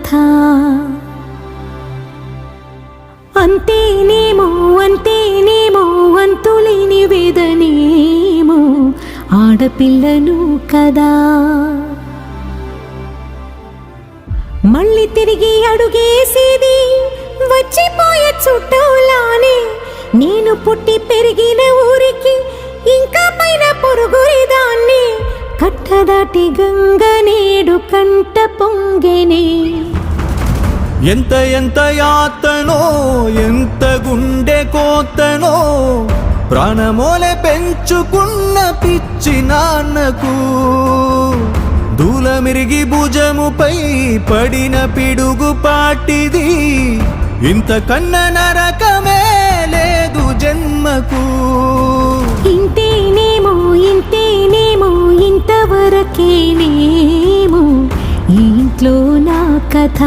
కథ. అంతేనేమో అంతేనేమో అంతులేని వేదనేమో ఆడపిల్లను కదా. మళ్ళీ తిరిగి అడుగేసేది వచ్చిపోయే చుట్టూలానే. నేను పుట్టి పెరిగిన ఊరికి ఇంకా పైన పొరుగురిదాన్ని. కట్టదాటి గంగ నేడు కంట పొంగెనే. ఎంత ఎంత యాతనో ఎంత గుండె కోతనో ప్రాణమోలే పెంచుకున్న పిచ్చి నాన్నకు. దూలమిరిగి భుజముపై పడిన పిడుగు పాటిది. ఇంతకన్న నరకమే లేదు జన్మకు. ఇంతేనేమో ఇంతేనేమో ఇంతవరకేనేమో ఈ ఇంట్లో నా కథ.